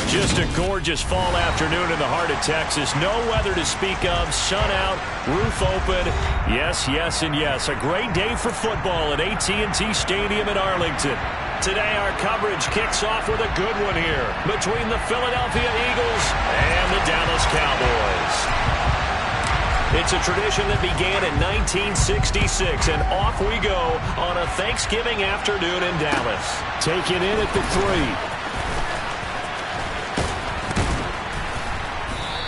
Just a gorgeous fall afternoon in the heart of Texas. No weather to speak of. Sun out, roof open. Yes, yes, and yes. A great day for football at AT&T Stadium in Arlington. Today our coverage kicks off with a good one here between the Philadelphia Eagles and the Dallas Cowboys. It's a tradition that began in 1966, and off we go on a Thanksgiving afternoon in Dallas. Taken in at the 3.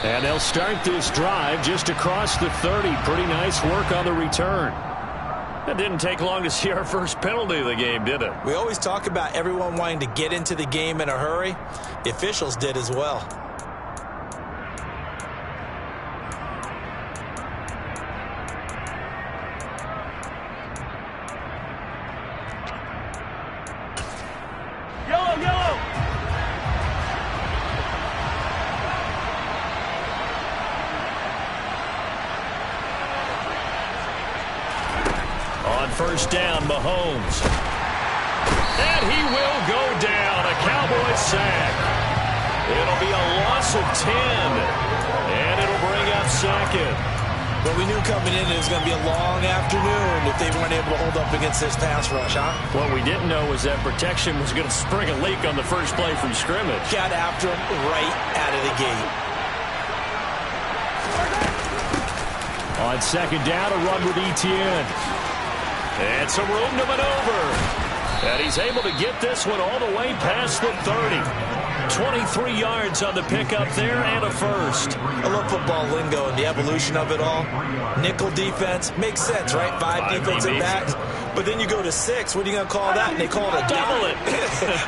And they'll start this drive just across the 30. Pretty nice work on the return. It didn't take long to see our first penalty of the game, did it? We always talk about everyone wanting to get into the game in a hurry. The officials did as well. First down, Mahomes. And he will go down. A Cowboys sack. It'll be a loss of 10. And it'll bring up second. But we knew coming in it was going to be a long afternoon if they weren't able to hold up against this pass rush, huh? What we didn't know was that protection was going to spring a leak on the first play from scrimmage. Got after him right out of the gate. On second down, a run with Etienne. And some room to maneuver. And he's able to get this one all the way past the 30. 23 yards on the pickup there and a first. I love football lingo and the evolution of it all. Nickel defense makes sense, right? Five defensive backs. But then you go to 6. What are you going to call that? And they call it a double dime.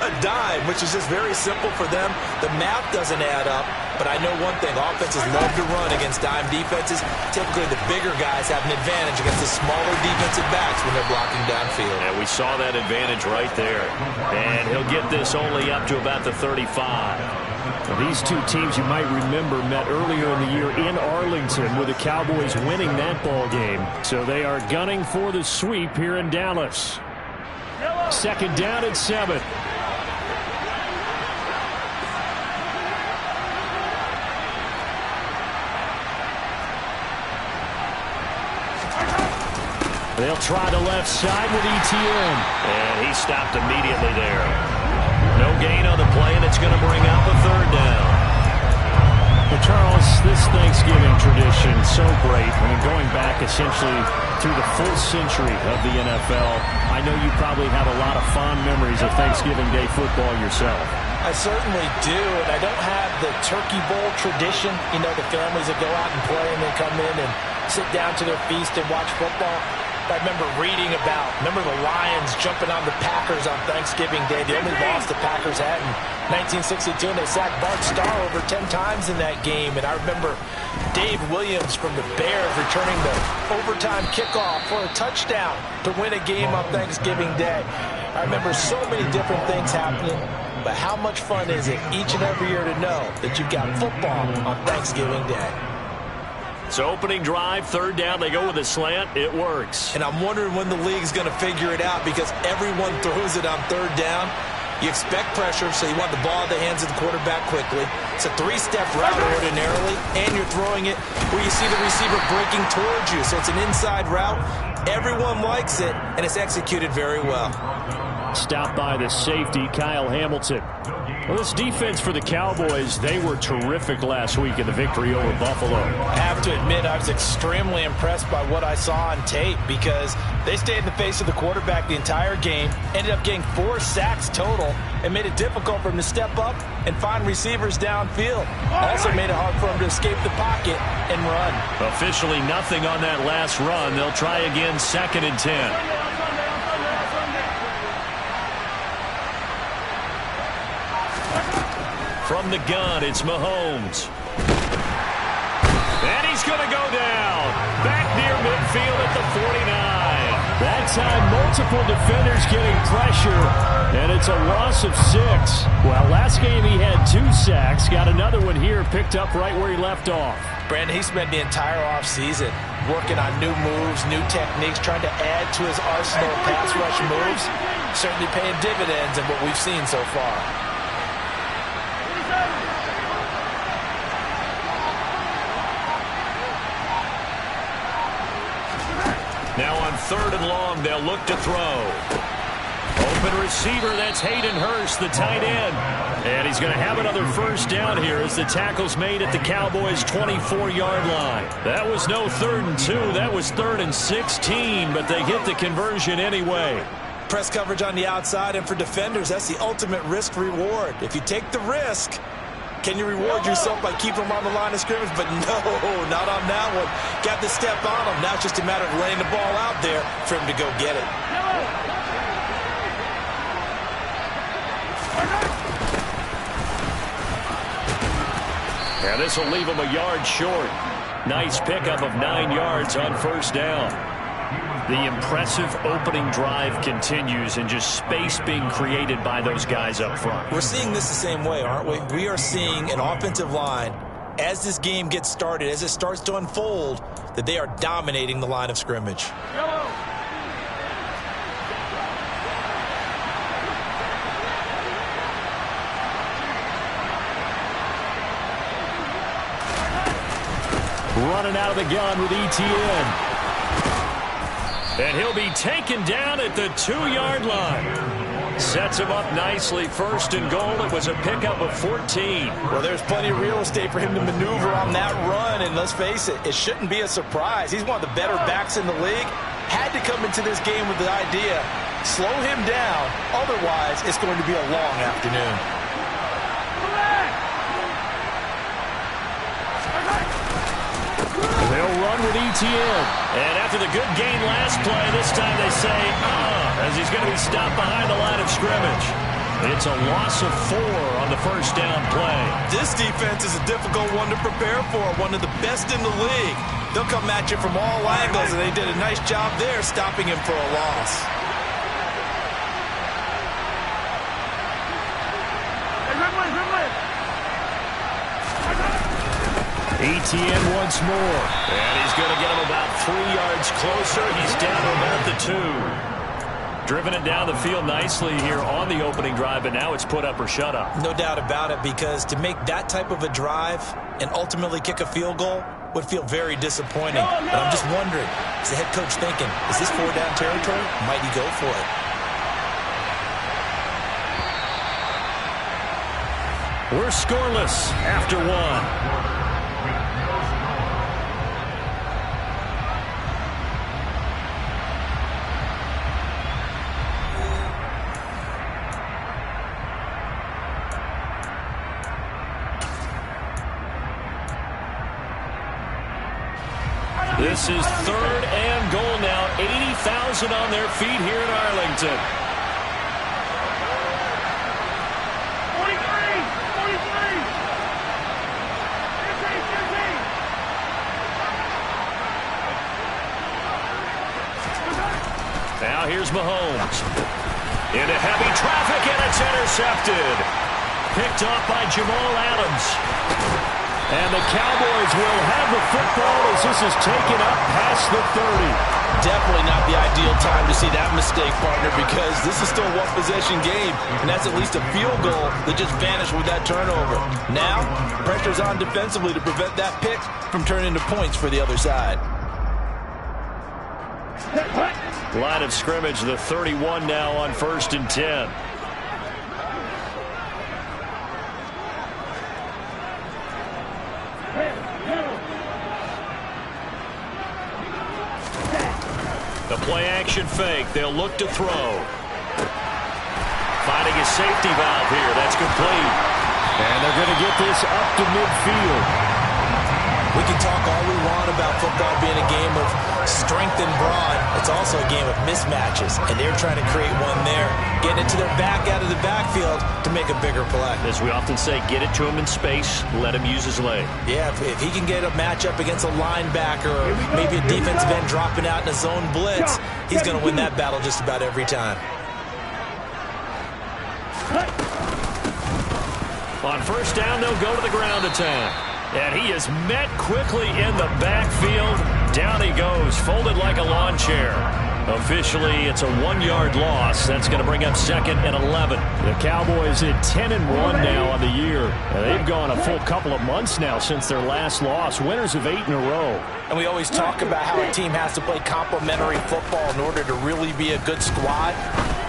A dime, which is just very simple for them. The math doesn't add up. But I know one thing. Offenses love to run against dime defenses. Typically, the bigger guys have an advantage against the smaller defensive backs when they're blocking downfield. And we saw that advantage right there. And he'll get this only up to about the 35. Well, these two teams you might remember met earlier in the year in Arlington with the Cowboys winning that ball game. So they are gunning for the sweep here in Dallas. Second down and 7. They'll try the left side with Etienne. And he stopped immediately there. No gain on the play, and it's going to bring up a third down. Well, Charles, this Thanksgiving tradition, so great. I mean, going back essentially through the full century of the NFL, I know you probably have a lot of fond memories of Thanksgiving Day football yourself. I certainly do, and I don't have the Turkey Bowl tradition. You know, the families that go out and play and then come in and sit down to their feast and watch football. I remember reading about, the Lions jumping on the Packers on Thanksgiving Day. The only loss the Packers had in 1962, and they sacked Bart Starr over 10 times in that game. And I remember Dave Williams from the Bears returning the overtime kickoff for a touchdown to win a game on Thanksgiving Day. I remember so many different things happening, but how much fun is it each and every year to know that you've got football on Thanksgiving Day? So opening drive, third down, they go with a slant. It works. And I'm wondering when the league's going to figure it out because everyone throws it on third down. You expect pressure, so you want the ball in the hands of the quarterback quickly. It's a 3-step route ordinarily, and you're throwing it where you see the receiver breaking towards you. So it's an inside route. Everyone likes it, and it's executed very well. Stopped by the safety, Kyle Hamilton. Well, this defense for the Cowboys, they were terrific last week in the victory over Buffalo. I have to admit, I was extremely impressed by what I saw on tape because they stayed in the face of the quarterback the entire game, ended up getting 4 sacks total, and made it difficult for him to step up and find receivers downfield. Also made it hard for him to escape the pocket and run. Officially nothing on that last run. They'll try again, 2nd and 10. From the gun, it's Mahomes. And he's going to go down. Back near midfield at the 49. That time, multiple defenders getting pressure, and it's a loss of 6. Well, last game he had 2 sacks. Got another one here, picked up right where he left off. Brandon, he spent the entire offseason working on new moves, new techniques, trying to add to his arsenal of pass rush moves. Certainly paying dividends in what we've seen so far. 3rd and long. They'll look to throw. Open receiver, that's Hayden Hurst, the tight end. And he's going to have another first down here as the tackle's made at the Cowboys' 24-yard line. That was no 3rd and 2. That was 3rd and 16, but they get the conversion anyway. Press coverage on the outside, and for defenders, that's the ultimate risk-reward. If you take the risk, can you reward yourself by keeping them on the line of scrimmage? But no, not on that one. Got to step on them. Now it's just a matter of laying the ball out there for him to go get it. Yeah, this will leave him a yard short. Nice pickup of 9 yards on first down. The impressive opening drive continues, and just space being created by those guys up front. We're seeing this the same way, aren't we? We are seeing an offensive line, as this game gets started, as it starts to unfold, that they are dominating the line of scrimmage. Running out of the gun with ETN. And he'll be taken down at the 2-yard line. Sets him up nicely. 1st and goal. It was a pickup of 14. Well, there's plenty of real estate for him to maneuver on that run. And let's face it, it shouldn't be a surprise. He's one of the better backs in the league. Had to come into this game with the idea, slow him down. Otherwise, it's going to be a long afternoon. They'll run with ETN. And after the good gain last play, this time they say, as he's going to be stopped behind the line of scrimmage. It's a loss of 4 on the first down play. This defense is a difficult one to prepare for, one of the best in the league. They'll come at you from all angles, and they did a nice job there stopping him for a loss. ETN once more. And he's going to get him about 3 yards closer. He's down to about the 2. Driven it down the field nicely here on the opening drive, but now it's put up or shut up. No doubt about it, because to make that type of a drive and ultimately kick a field goal would feel very disappointing. But I'm just wondering, is the head coach thinking, is this 4-down territory? Might he go for it? We're scoreless after 1. This is 3rd and goal now. 80,000 on their feet here in Arlington. 43. Now here's Mahomes. Into heavy traffic, and it's intercepted. Picked off by Jamal Adams. And the Cowboys will have the football as this is taken up past the 30. Definitely not the ideal time to see that mistake, partner, because this is still a one-possession game, and that's at least a field goal that just vanished with that turnover. Now, pressure's on defensively to prevent that pick from turning into points for the other side. Line of scrimmage, the 31 now on 1st and 10. The play-action fake. They'll look to throw. Finding a safety valve here. That's complete. And they're going to get this up to midfield. We can talk all we want about football being a game of strength and brawn. It's also a game of mismatches, and they're trying to create one there, getting it to their back out of the backfield to make a bigger play. As we often say, get it to him in space, let him use his leg. Yeah, if he can get a matchup against a linebacker or maybe a defensive end dropping out in a zone blitz, he's going to win that battle just about every time. On first down, they'll go to the ground attack. And he is met quickly in the backfield. Down he goes, folded like a lawn chair. Officially, it's a 1-yard loss. That's going to bring up 2nd and 11. The Cowboys at 10-1 now on the year. They've gone a full couple of months now since their last loss. Winners of 8 in a row. And we always talk about how a team has to play complementary football in order to really be a good squad.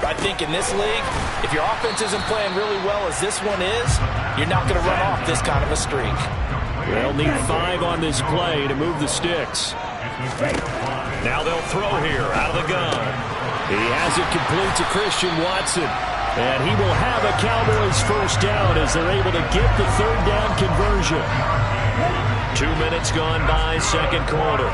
But I think in this league, if your offense isn't playing really well as this one is, you're not going to run off this kind of a streak. They'll need 5 on this play to move the sticks. Now they'll throw here out of the gun. He has it complete to Christian Watson. And he will have a Cowboys first down as they're able to get the 3rd down conversion. 2 minutes gone by, 2nd quarter.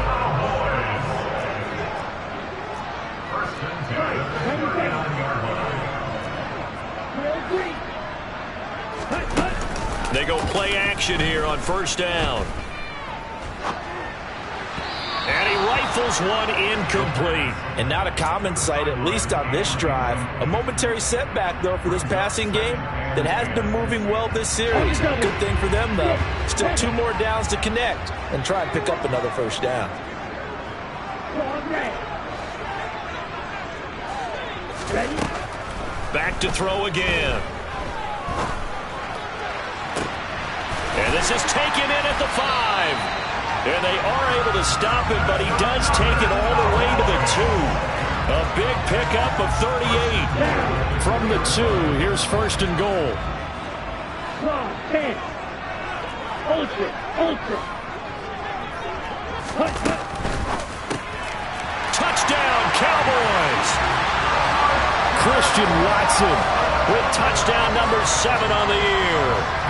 They go play action here on 1st down. And he rifles one incomplete. And not a common sight, at least on this drive. A momentary setback, though, for this passing game that has been moving well this series. Good thing for them, though. Still 2 more downs to connect and try and pick up another 1st down. Back to throw again. And this is taken in at the 5. And they are able to stop him, but he does take it all the way to the 2. A big pickup of 38. From the 2, here's 1st and goal. Touchdown, Cowboys! Christian Watson with touchdown number 7 on the year.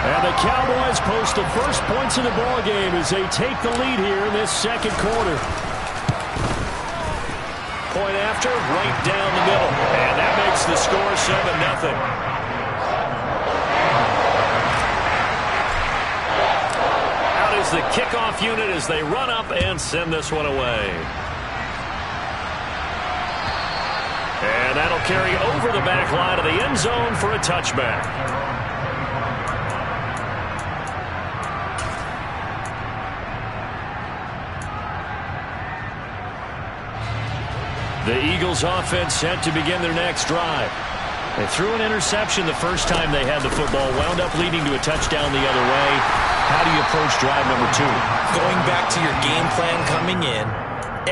And the Cowboys post the first points in the ballgame as they take the lead here in this 2nd quarter. Point after, right down the middle. And that makes the score 7-0. Out is the kickoff unit as they run up and send this one away. And that'll carry over the back line of the end zone for a touchback. The Eagles offense set to begin their next drive. They threw an interception the first time they had the football, wound up leading to a touchdown the other way. How do you approach drive number 2? Going back to your game plan coming in,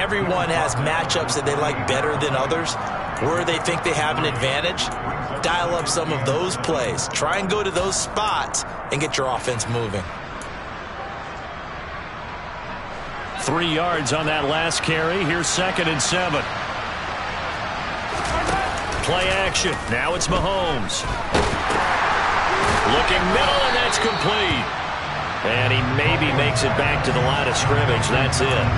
everyone has matchups that they like better than others. Where they think they have an advantage, dial up some of those plays. Try and go to those spots and get your offense moving. 3 yards on that last carry. Here's 2nd and 7. Play action. Now it's Mahomes. Looking middle, and that's complete. And he maybe makes it back to the line of scrimmage. That's it.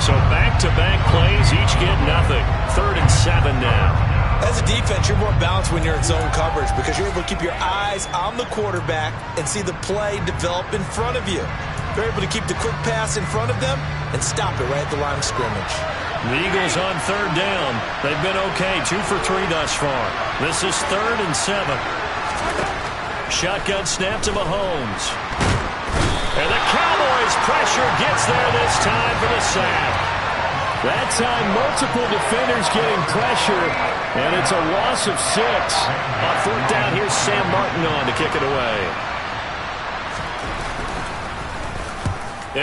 So back-to-back plays, each get nothing. 3rd and 7 now. As a defense, you're more balanced when you're in zone coverage because you're able to keep your eyes on the quarterback and see the play develop in front of you. They're able to keep the quick pass in front of them and stop it right at the line of scrimmage. The Eagles on 3rd down. They've been okay, 2 for 3 thus far. This is 3rd and 7. Shotgun snap to Mahomes. And the Cowboys pressure gets there this time for the sack. That time, multiple defenders getting pressure, and it's a loss of 6. On 4th down, here's Sam Martin on to kick it away.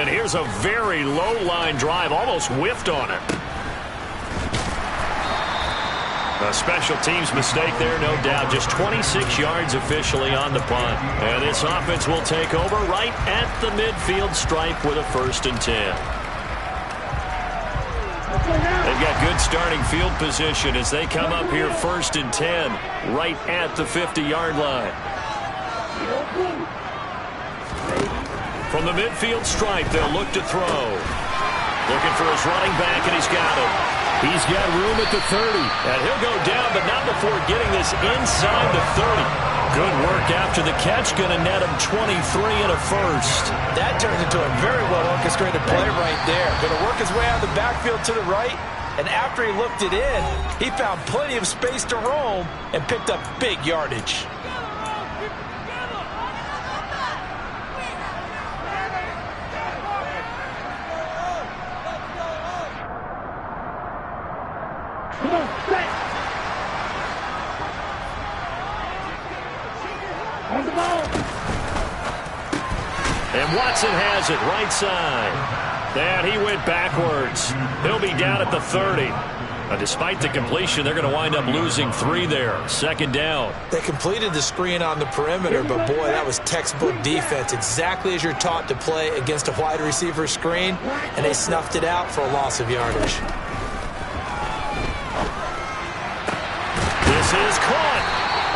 And here's a very low-line drive, almost whiffed on it. A special teams mistake there, no doubt. Just 26 yards officially on the punt. And this offense will take over right at the midfield stripe with a 1st and 10. They've got good starting field position as they come up here 1st and 10 right at the 50-yard line. From the midfield stripe, they'll look to throw. Looking for his running back, and he's got him. He's got room at the 30. And he'll go down, but not before getting this inside the 30. Good work after the catch. Going to net him 23 and a 1st. That turns into a very well-orchestrated play right there. Going to work his way out of the backfield to the right. And after he looked it in, he found plenty of space to roam and picked up big yardage. And Watson has it right side. And he went backwards. He'll be down at the 30. Despite the completion, they're going to wind up losing 3 there. Second down. They completed the screen on the perimeter, but boy, that was textbook defense. Exactly as you're taught to play against a wide receiver screen, and they snuffed it out for a loss of yardage. This is caught.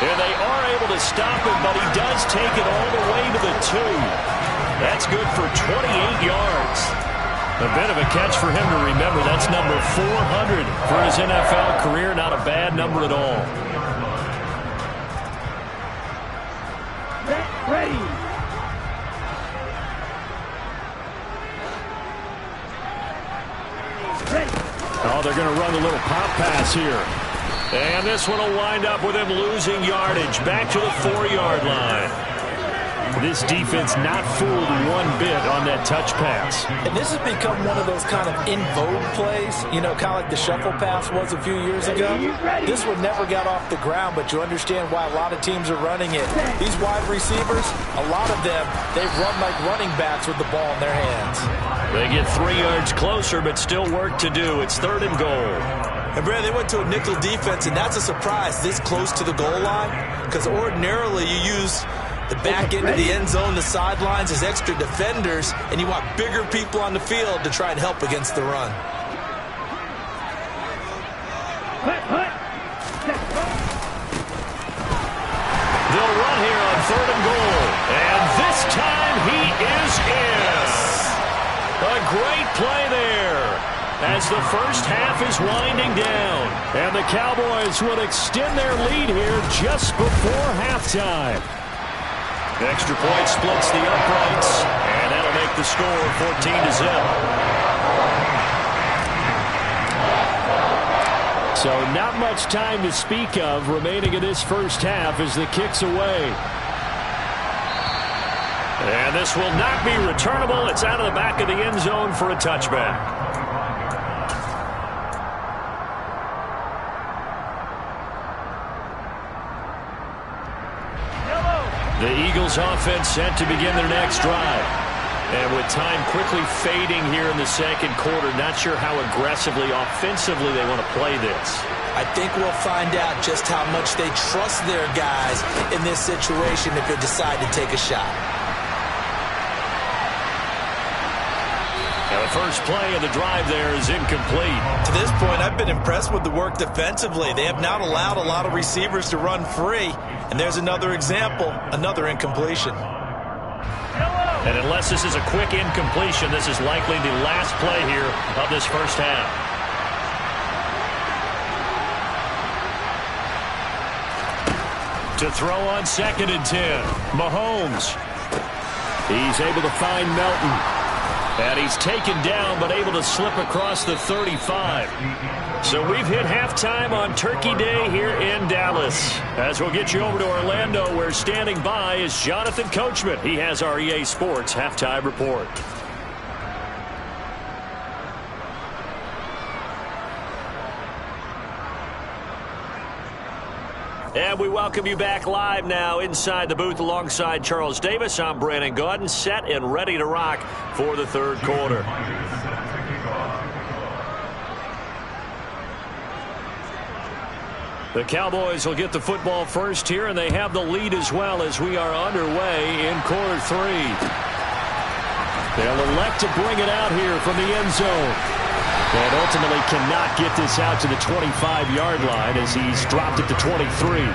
And they are able to stop him, but he does take it all the way to the 2. That's good for 28 yards. A bit of a catch for him to remember. That's number 400 for his NFL career. Not a bad number at all. Ready. Oh, they're going to run the little pop pass here. And this one will wind up with him losing yardage. Back to the 4-yard line. This defense not fooled one bit on that touch pass. And this has become one of those kind of in vogue plays, you know, kind of like the shuffle pass was a few years ago. This one never got off the ground, but you understand why a lot of teams are running it. These wide receivers, a lot of them, they run like running backs with the ball in their hands. They get 3 yards closer, but still work to do. It's 3rd and goal. And, Brad, they went to a nickel defense, and that's a surprise this close to the goal line, because ordinarily you use the back end of the end zone, the sidelines as extra defenders, and you want bigger people on the field to try and help against the run. They'll run here on 3rd and goal. And this time he is in. A great play there as the first half is winding down. And the Cowboys will extend their lead here just before halftime. Extra point splits the uprights, and that'll make the score 14-0. So not much time to speak of remaining in this first half as the kick's away. And this will not be returnable. It's out of the back of the end zone for a touchback. The Eagles offense set to begin their next drive. And with time quickly fading here in the second quarter, not sure how aggressively, offensively they want to play this. I think we'll find out just how much they trust their guys in this situation if they decide to take a shot. And the first play of the drive there is incomplete. To this point, I've been impressed with the work defensively. They have not allowed a lot of receivers to run free. And there's another example, another incompletion. And unless this is a quick incompletion, this is likely the last play here of this first half. To throw on 2nd and 10, Mahomes. He's able to find Melton. And he's taken down, but able to slip across the 35. So we've hit halftime on Turkey Day here in Dallas. As we'll get you over to Orlando, where standing by is Jonathan Coachman. He has our EA Sports halftime report. And we welcome you back live now inside the booth alongside Charles Davis. I'm Brandon Gaudin, set and ready to rock for the third quarter. The Cowboys will get the football first here, and they have the lead as well as we are underway in quarter 3. They'll elect to bring it out here from the end zone. And ultimately cannot get this out to the 25-yard line as he's dropped it to 23.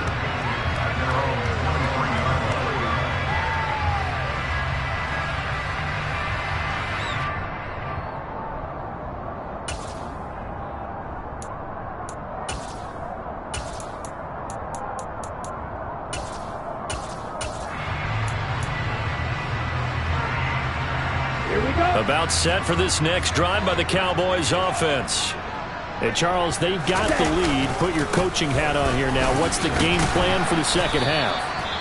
About set for this next drive by the Cowboys offense. And Charles, they've got the lead. Put your coaching hat on here now. What's the game plan for the second half?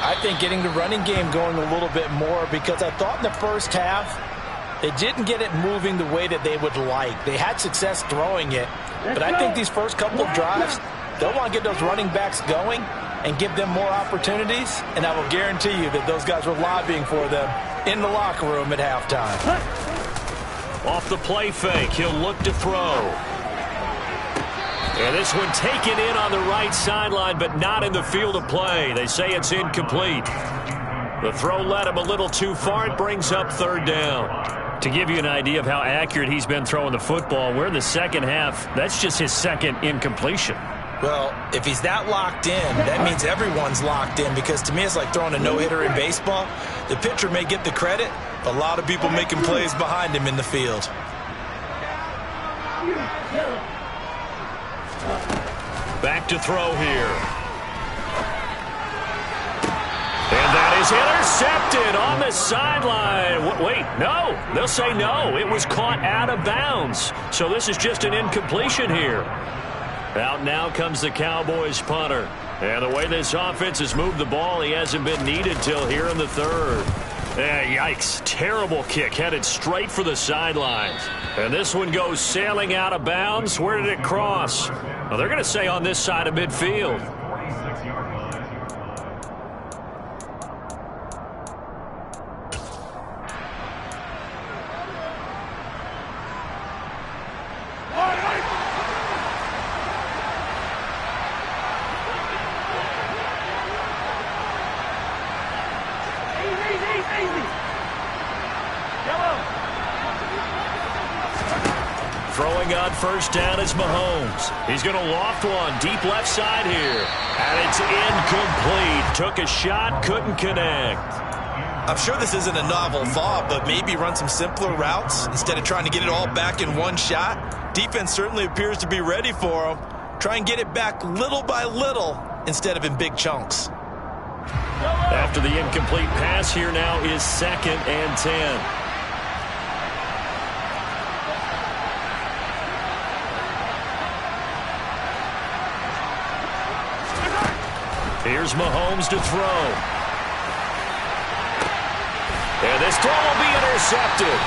I think getting the running game going a little bit more, because I thought in the first half they didn't get it moving the way that they would like. They had success throwing it, but I think these first couple of drives, they'll want to get those running backs going and give them more opportunities, and I will guarantee you that those guys were lobbying for them in the locker room at halftime. Off the play fake, he'll look to throw. And this one taken in on the right sideline, but not in the field of play. They say it's incomplete. The throw led him a little too far. It brings up third down. To give you an idea of how accurate he's been throwing the football, we're in the second half. That's just his second incompletion. Well, if he's that locked in, that means everyone's locked in, because to me it's like throwing a no-hitter in baseball. The pitcher may get the credit, but a lot of people making plays behind him in the field. Back to throw here. And that is intercepted on the sideline. Wait, no. They'll say no. It was caught out of bounds. So this is just an incompletion here. Out now comes the Cowboys punter. And the way this offense has moved the ball, he hasn't been needed till here in the third. Yikes. Terrible kick headed straight for the sidelines. And this one goes sailing out of bounds. Where did it cross? Well, they're going to say on this side of midfield. Throwing on first down is Mahomes. He's going to loft one deep left side here. And it's incomplete. Took a shot, couldn't connect. I'm sure this isn't a novel thought, but maybe run some simpler routes instead of trying to get it all back in one shot. Defense certainly appears to be ready for him. Try and get it back little by little instead of in big chunks. After the incomplete pass, here now is 2nd and 10. Here's Mahomes to throw. And this throw will be intercepted.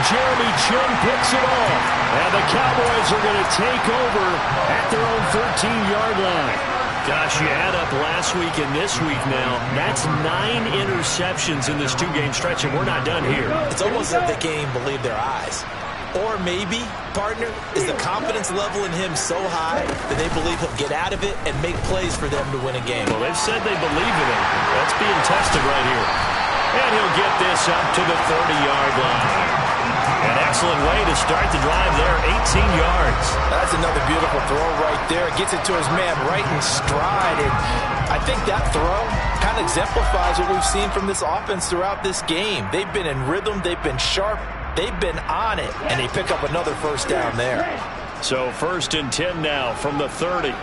Jeremy Chin picks it off. And the Cowboys are going to take over at their own 13-yard line. Gosh, you add up last week and this week now. That's 9 interceptions in this 2-game stretch, and we're not done here. It's almost like they can't even believe their eyes. Or maybe, partner, is the confidence level in him so high that they believe he'll get out of it and make plays for them to win a game. Well, they've said they believe in him. That's being tested right here. And he'll get this up to the 30-yard line. An excellent way to start the drive there, 18 yards. That's another beautiful throw right there. Gets it to his man right in stride. And I think that throw kind of exemplifies what we've seen from this offense throughout this game. They've been in rhythm. They've been sharp. They've been on it, and they pick up another first down there. So 1st and 10 now from the 30.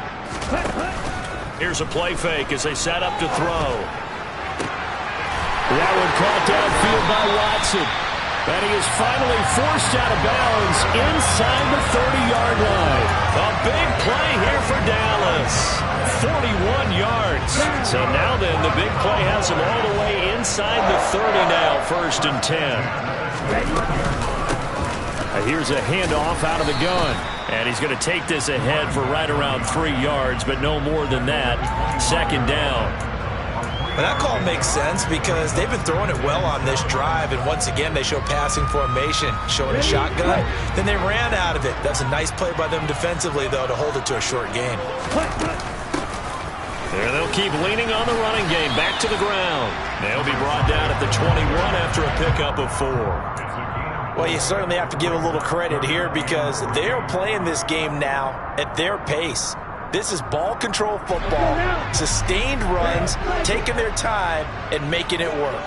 Here's a play fake as they set up to throw. That one caught downfield by Watson. And he is finally forced out of bounds inside the 30-yard line. A big play here for Dallas. 41 yards. So now then, the big play has him all the way inside the 30 now, 1st and 10. Here's a handoff out of the gun. And he's going to take this ahead for right around 3 yards, but no more than that. 2nd down. Well, that call makes sense because they've been throwing it well on this drive, and once again they show passing formation, showing a shotgun. Then they ran out of it. That's a nice play by them defensively, though, to hold it to a short gain. There they'll keep leaning on the running game. Back to the ground. They'll be brought down at the 21 after a pickup of 4. Well, you certainly have to give a little credit here because they're playing this game now at their pace. This is ball control football, sustained runs, taking their time and making it work.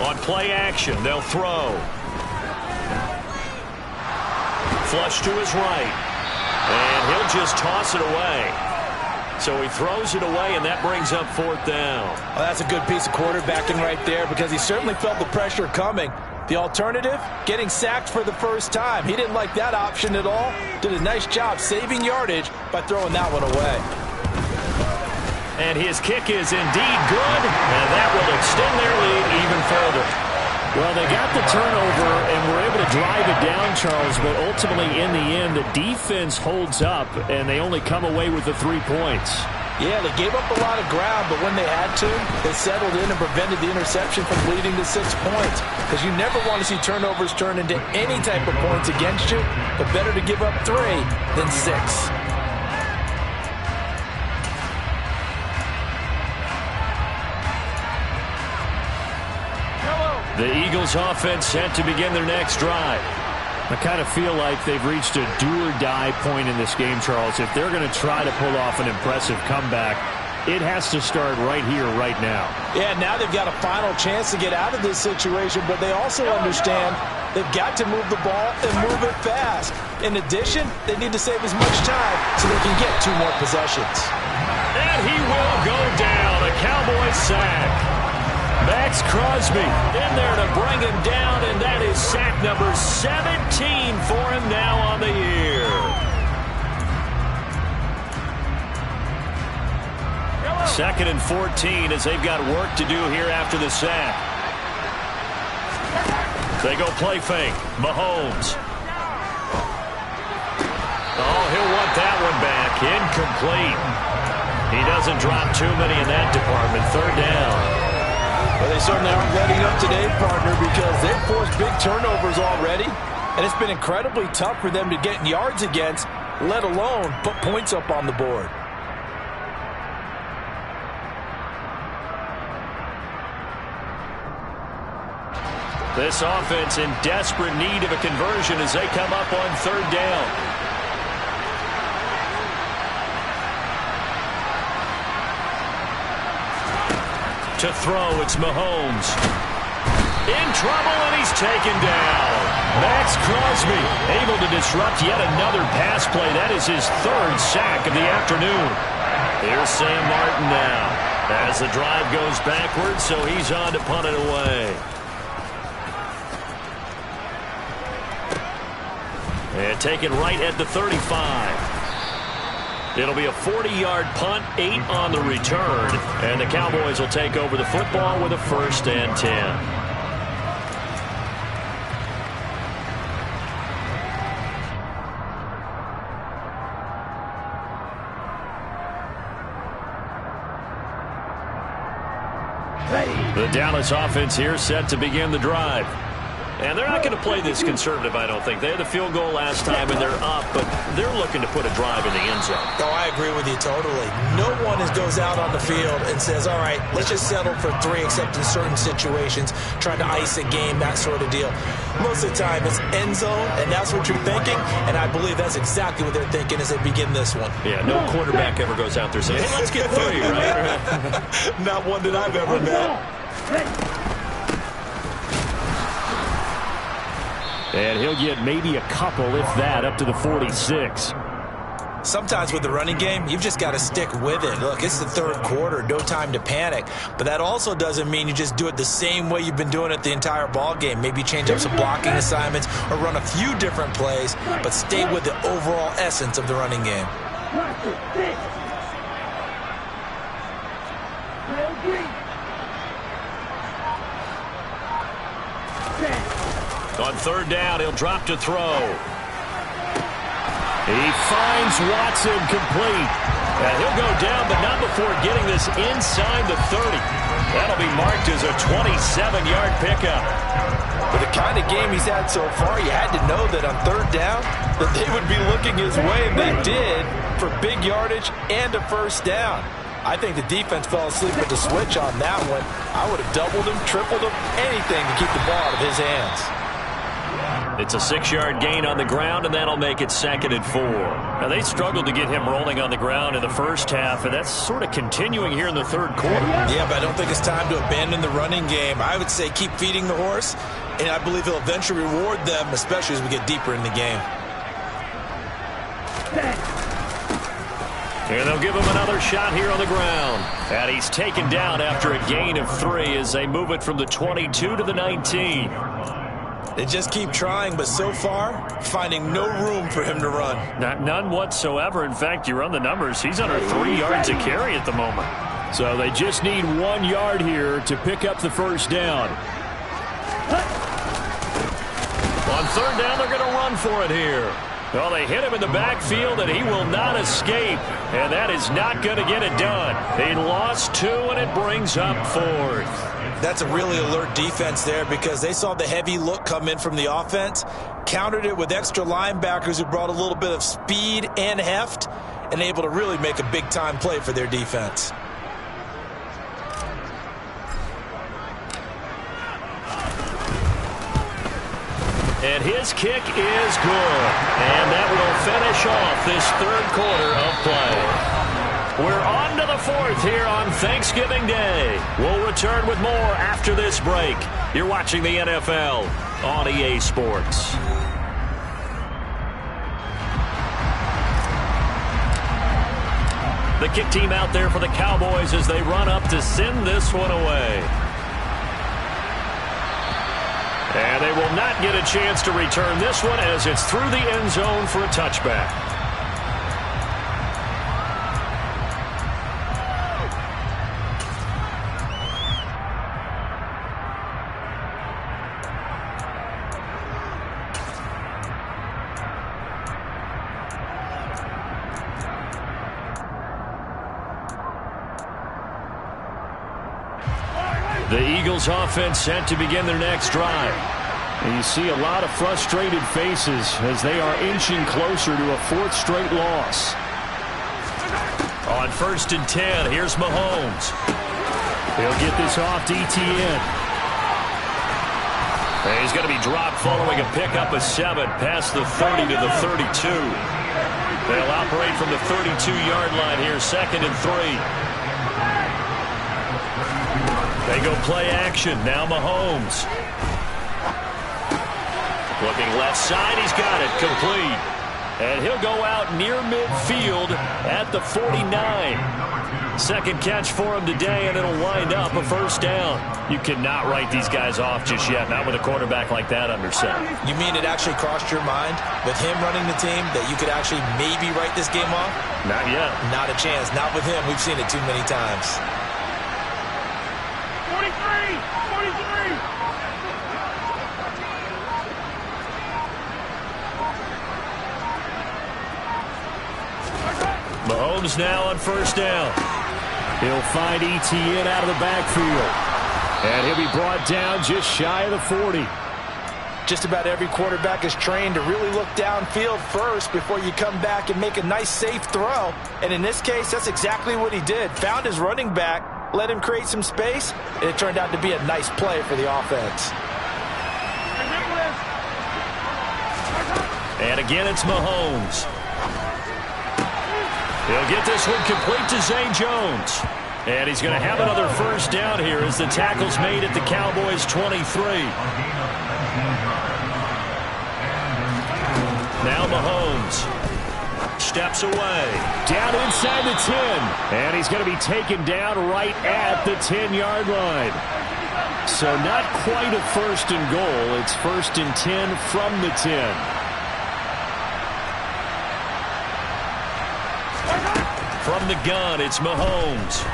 On play action, they'll throw. Flush to his right. And he'll just toss it away. So he throws it away, and that brings up 4th down. Well, that's a good piece of quarterbacking right there because he certainly felt the pressure coming. The alternative, getting sacked for the first time. He didn't like that option at all. Did a nice job saving yardage by throwing that one away. And his kick is indeed good, and that will extend their lead even further. Well, they got the turnover and were able to drive it down, Charles, but ultimately in the end, the defense holds up, and they only come away with the 3 points. Yeah, they gave up a lot of ground, but when they had to, they settled in and prevented the interception from leading to 6 points. Because you never want to see turnovers turn into any type of points against you, but better to give up 3 than 6. The Eagles offense set to begin their next drive. I kind of feel like they've reached a do-or-die point in this game, Charles. If they're going to try to pull off an impressive comeback, it has to start right here, right now. Yeah, now they've got a final chance to get out of this situation, but they also understand they've got to move the ball and move it fast. In addition, they need to save as much time so they can get 2 more possessions. And he will go down. A Cowboy sack. Max Crosby in there to bring him down, and that is sack number 17 for him now on the year. Second and 14 as they've got work to do here after the sack. They go play fake. Mahomes. Oh, he'll want that one back. Incomplete. He doesn't drop too many in that department. 3rd down. Well, they certainly aren't letting up today, partner, because they've forced big turnovers already, and it's been incredibly tough for them to get yards against, let alone put points up on the board. This offense in desperate need of a conversion as they come up on 3rd down. To throw, it's Mahomes. In trouble, and he's taken down. Max Crosby able to disrupt yet another pass play. That is his 3rd sack of the afternoon. Here's Sam Martin now as the drive goes backwards, so he's on to punt it away. And taken right at the 35. It'll be a 40-yard punt, 8 on the return, and the Cowboys will take over the football with a 1st and 10. The Dallas offense here set to begin the drive. And they're not going to play this conservative, I don't think. They had the field goal last time, and they're up, but they're looking to put a drive in the end zone. Oh, I agree with you totally. No one goes out on the field and says, all right, let's just settle for 3, except in certain situations, trying to ice a game, that sort of deal. Most of the time, it's end zone, and that's what you're thinking, and I believe that's exactly what they're thinking as they begin this one. Yeah, no quarterback ever goes out there saying, hey, let's get 3, right? Not one that I've ever met. And he'll get maybe a couple, if that, up to the 46. Sometimes with the running game, you've just got to stick with it. Look, it's the 3rd quarter, no time to panic. But that also doesn't mean you just do it the same way you've been doing it the entire ball game. Maybe change up some blocking assignments or run a few different plays, but stay with the overall essence of the running game. On 3rd down, he'll drop to throw. He finds Watson complete. And he'll go down, but not before getting this inside the 30. That'll be marked as a 27-yard pickup. With the kind of game he's had so far, you had to know that on 3rd down that they would be looking his way, and they did, for big yardage and a 1st down. I think the defense fell asleep with the switch on that one. I would have doubled him, tripled him, anything to keep the ball out of his hands. It's a 6-yard gain on the ground, and that'll make it 2nd and 4. Now, they struggled to get him rolling on the ground in the first half, and that's sort of continuing here in the 3rd quarter. Yeah, but I don't think it's time to abandon the running game. I would say keep feeding the horse, and I believe he'll eventually reward them, especially as we get deeper in the game. And they'll give him another shot here on the ground. And he's taken down after a gain of 3 as they move it from the 22 to the 19. They just keep trying, but so far, finding no room for him to run. None whatsoever. In fact, you run the numbers. He's under 3 yards a carry at the moment. So they just need 1 yard here to pick up the 1st down. On third down, they're going to run for it here. Well, they hit him in the backfield, and he will not escape. And that is not going to get it done. They lost 2, and it brings up 4th. That's a really alert defense there because they saw the heavy look come in from the offense, countered it with extra linebackers who brought a little bit of speed and heft, and able to really make a big-time play for their defense. And his kick is good. And that will finish off this third quarter of play. We're on to the 4th here on Thanksgiving Day. We'll return with more after this break. You're watching the NFL on EA Sports. The kick team out there for the Cowboys as they run up to send this one away. And they will not get a chance to return this one as it's through the end zone for a touchback. The Eagles offense set to begin their next drive. And you see a lot of frustrated faces as they are inching closer to a 4th straight loss. On 1st and 10, here's Mahomes. He'll get this off to Etienne. And he's going to be dropped following a pickup of 7 past the 30 to the 32. They'll operate from the 32-yard line here, 2nd and 3. They go play action. Now Mahomes. Looking left side. He's got it. Complete. And he'll go out near midfield at the 49. Second catch for him today, and it'll wind up a 1st down. You cannot write these guys off just yet, not with a quarterback like that under center. You mean it actually crossed your mind with him running the team that you could actually maybe write this game off? Not yet. Not a chance. Not with him. We've seen it too many times. 43! Mahomes now on 1st down. He'll find Etienne out of the backfield. And he'll be brought down just shy of the 40. Just about every quarterback is trained to really look downfield first before you come back and make a nice, safe throw. And in this case, that's exactly what he did. Found his running back, let him create some space, and it turned out to be a nice play for the offense. And again, it's Mahomes. He'll get this one complete to Zay Jones. And he's going to have another 1st down here as the tackle's made at the Cowboys' 23. Now Mahomes steps away. Down inside the 10. And he's going to be taken down right at the 10-yard line. So not quite a 1st and goal. It's 1st and 10 from the 10. From the gun, it's Mahomes.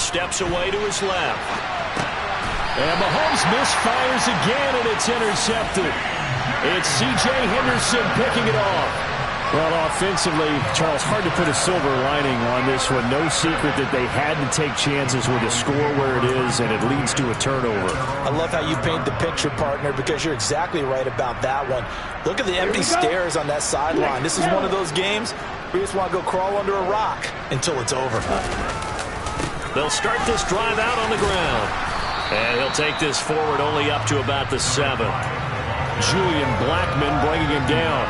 Steps away to his left. And Mahomes misfires again, and it's intercepted. It's C.J. Henderson picking it off. Well, offensively, Charles, hard to put a silver lining on this one. No secret that they had to take chances with a score where it is, and it leads to a turnover. I love how you paint the picture, partner, because you're exactly right about that one. Look at the empty stairs on that sideline. This is one of those games where you just want to go crawl under a rock until it's over. They'll start this drive out on the ground. And he'll take this forward only up to about the 7. Julian Blackmon bringing him down.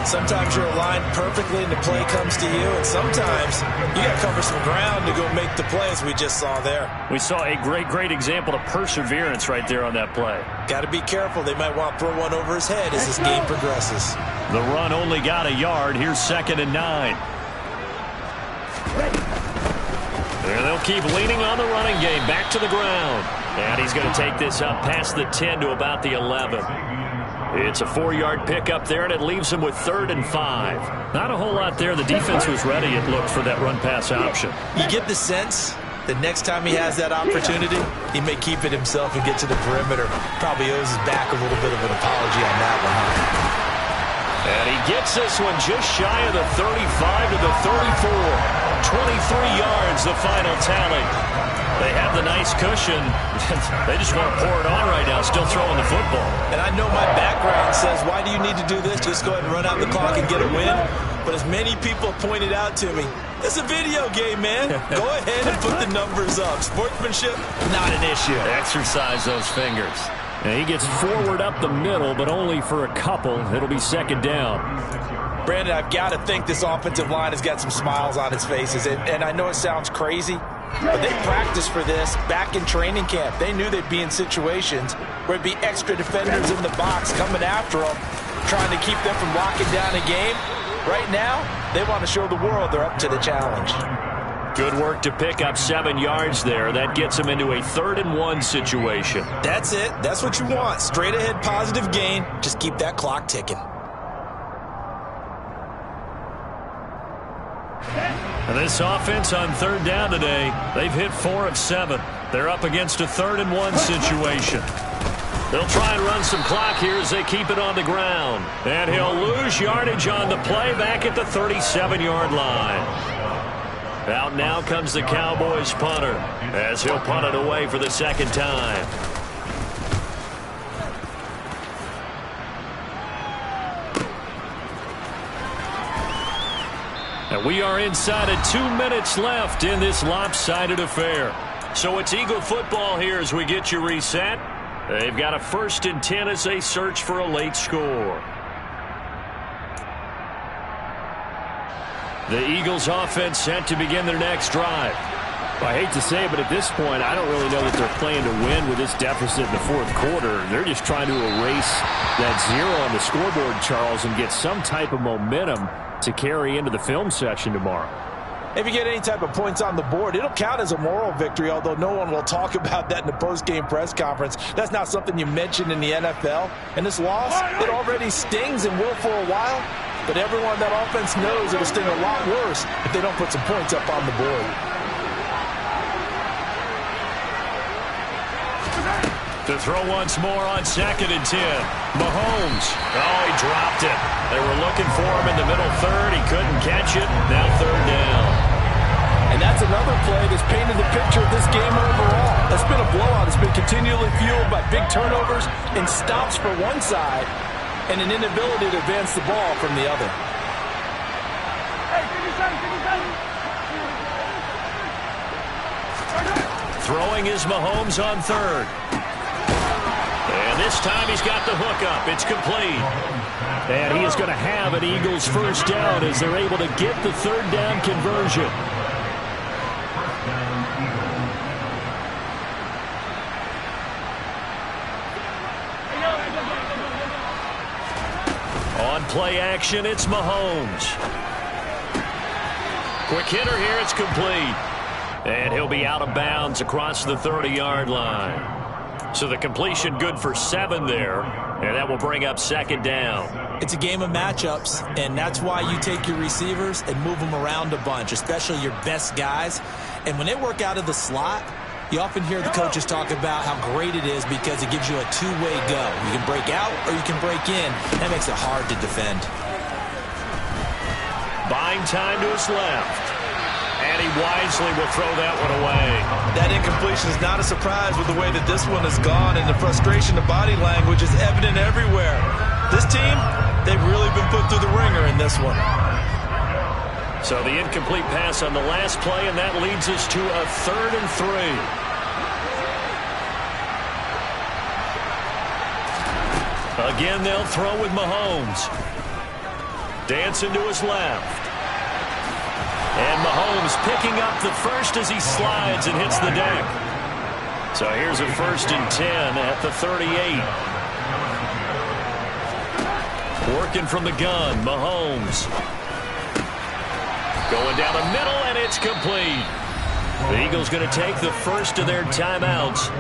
Sometimes you're aligned perfectly and the play comes to you, and sometimes you got to cover some ground to go make the plays we just saw there. We saw a great example of perseverance right there on that play. Got to be careful. They might want to throw one over his head as this game progresses. The run only got a yard. Here's 2nd and 9. And they'll keep leaning on the running game. Back to the ground. And he's going to take this up past the 10 to about the 11. It's a 4-yard pickup there, and it leaves him with 3rd and 5. Not a whole lot there. The defense was ready, it looked, for that run-pass option. You get the sense the next time he has that opportunity, he may keep it himself and get to the perimeter. Probably owes his back a little bit of an apology on that one, huh? And he gets this one just shy of the 35 to the 34. 23 yards, the final tally. They have the nice cushion. They just want to pour it on right now, still throwing the football. And I know my background says, why do you need to do this? Just go ahead and run out the clock and get a win. But as many people pointed out to me, it's a video game, man. Go ahead and put the numbers up. Sportsmanship, not an issue. Exercise those fingers. And he gets forward up the middle, but only for a couple. It'll be second down. Brandon, I've got to think this offensive line has got some smiles on its faces. And I know it sounds crazy, but they practiced for this back in training camp. They knew they'd be in situations where it'd be extra defenders in the box coming after them, trying to keep them from locking down a game. Right now, they want to show the world they're up to the challenge. Good work to pick up 7 yards there. That gets them into a 3rd-and-1 situation. That's it. That's what you want. Straight ahead positive gain. Just keep that clock ticking. And this offense on 3rd down today, they've hit 4 of 7. They're up against a 3rd-and-1 situation. They'll try and run some clock here as they keep it on the ground. And he'll lose yardage on the play back at the 37-yard line. Out now comes the Cowboys punter as he'll punt it away for the 2nd time. And we are inside of 2 minutes left in this lopsided affair. So it's Eagle football here as we get you reset. They've got a 1st and 10 as they search for a late score. The Eagles offense set to begin their next drive. Well, I hate to say it, but at this point, I don't really know that they're playing to win with this deficit in the 4th quarter. They're just trying to erase that 0 on the scoreboard, Charles, and get some type of momentum to carry into the film session tomorrow. If you get any type of points on the board, it'll count as a moral victory, although no one will talk about that in the post-game press conference. That's not something you mentioned in the NFL. And this loss, it already stings and will for a while. But everyone on that offense knows it'll sting a lot worse if they don't put some points up on the board. To throw once more on 2nd and 10. Mahomes. Oh, he dropped it. They were looking for him in the middle 3rd. He couldn't catch it. Now 3rd down. And that's another play that's painted the picture of this game overall. It's been a blowout. It's been continually fueled by big turnovers and stops for one side and an inability to advance the ball from the other. Throwing is Mahomes on 3rd. And this time he's got the hook up. It's complete. And he is going to have an Eagles 1st down as they're able to get the 3rd down conversion. On play action, it's Mahomes. Quick hitter here, it's complete. And he'll be out of bounds across the 30-yard line. So the completion good for 7 there, and that will bring up 2nd down. It's a game of matchups, and that's why you take your receivers and move them around a bunch, especially your best guys. And when they work out of the slot, you often hear the coaches talk about how great it is because it gives you a two-way go. You can break out or you can break in. That makes it hard to defend. Buying time to his left. And he wisely will throw that one away. That incompletion is not a surprise with the way that this one has gone, and the frustration of body language is evident everywhere. This team, they've really been put through the ringer in this one. So the incomplete pass on the last play, and that leads us to a 3rd and 3. Again, they'll throw with Mahomes. Dancing to his left. And Mahomes picking up the first as he slides and hits the deck. So here's a 1st and 10 at the 38. Working from the gun, Mahomes. Going down the middle, and it's complete. The Eagles going to take the first of their timeouts.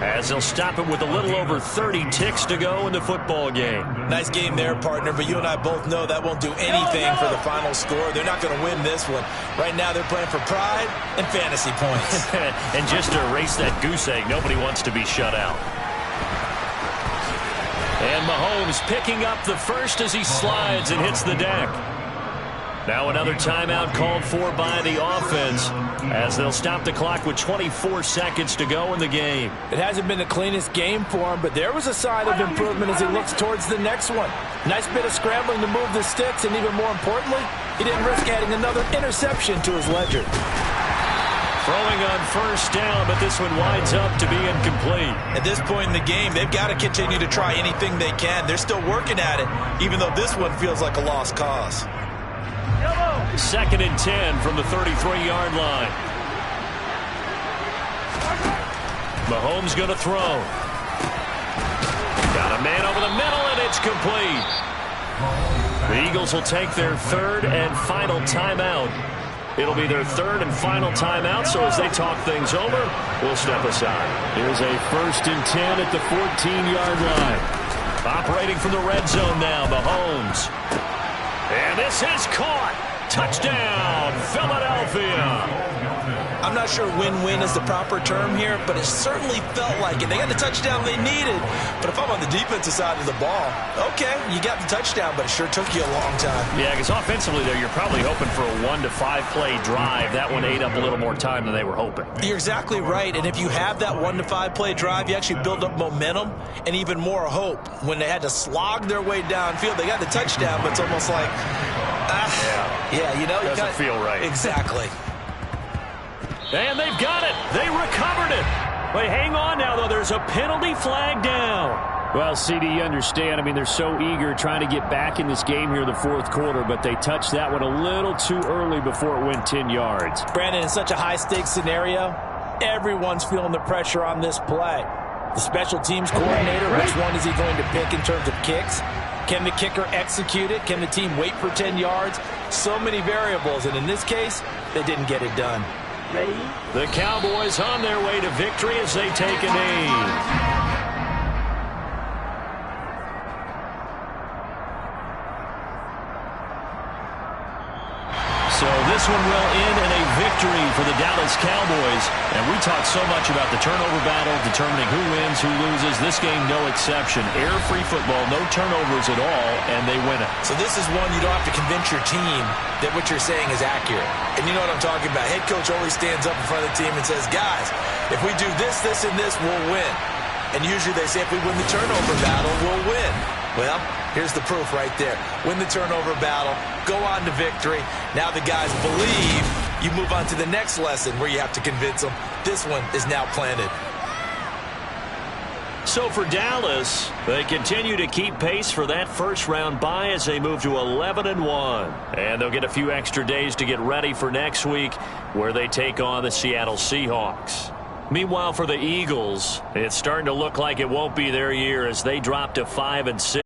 as they'll stop it with a little over 30 ticks to go in the football game. Nice game there, partner, but you and I both know that won't do anything for the final score. They're not going to win this one. Right now they're playing for pride and fantasy points. And just to erase that goose egg, nobody wants to be shut out. And Mahomes picking up the first as he slides and hits the deck. Now another timeout called for by the offense as they'll stop the clock with 24 seconds to go in the game. It hasn't been the cleanest game for him, but there was a sign of improvement as he looks towards the next one. Nice bit of scrambling to move the sticks, and even more importantly, he didn't risk adding another interception to his ledger. Throwing on first down, but this one winds up to be incomplete. At this point in the game, they've got to continue to try anything they can. They're still working at it, even though this one feels like a lost cause. 2nd and 10 from the 33-yard line. Mahomes going to throw. Got a man over the middle, and it's complete. The Eagles will take their third and final timeout. It'll be their third and final timeout, so as they talk things over, we'll step aside. Here's a 1st and 10 at the 14-yard line. Operating from the red zone now, Mahomes. And this is caught. Touchdown, Philadelphia. I'm not sure win-win is the proper term here, but it certainly felt like it. They got the touchdown they needed, but if I'm on the defensive side of the ball, okay, you got the touchdown, but it sure took you a long time. Yeah, because offensively there, you're probably hoping for a 1 to 5 play drive. That one ate up a little more time than they were hoping. You're exactly right, and if you have that 1 to 5 play drive, you actually build up momentum and even more hope. When they had to slog their way downfield, they got the touchdown, but it's almost like, yeah, you know, doesn't feel right. Exactly. And they've got it. They recovered it. Wait, hang on now, though. There's a penalty flag down. Well, CD, you understand. I mean, they're so eager trying to get back in this game here in the fourth quarter, but they touched that one a little too early before it went 10 yards. Brandon, in such a high-stakes scenario, everyone's feeling the pressure on this play. The special teams coordinator, which one is he going to pick in terms of kicks? Can the kicker execute it? Can the team wait for 10 yards? So many variables, and in this case, they didn't get it done. The Cowboys on their way to victory as they take a knee. So this one will end in a victory for the Dallas Cowboys. And we talked so much about the turnover battle, determining who wins, who loses. This game, no exception. Error-free football, no turnovers at all, and they win it. So this is one you don't have to convince your team that what you're saying is accurate. And you know what I'm talking about. Head coach always stands up in front of the team and says, guys, if we do this, this, and this, we'll win. And usually they say if we win the turnover battle, we'll win. Well, here's the proof right there. Win the turnover battle, go on to victory. Now the guys believe. You move on to the next lesson where you have to convince them. This one is now planted. So for Dallas, they continue to keep pace for that first-round bye as they move to 11-1. And they'll get a few extra days to get ready for next week where they take on the Seattle Seahawks. Meanwhile, for the Eagles, it's starting to look like it won't be their year as they drop to 5-6.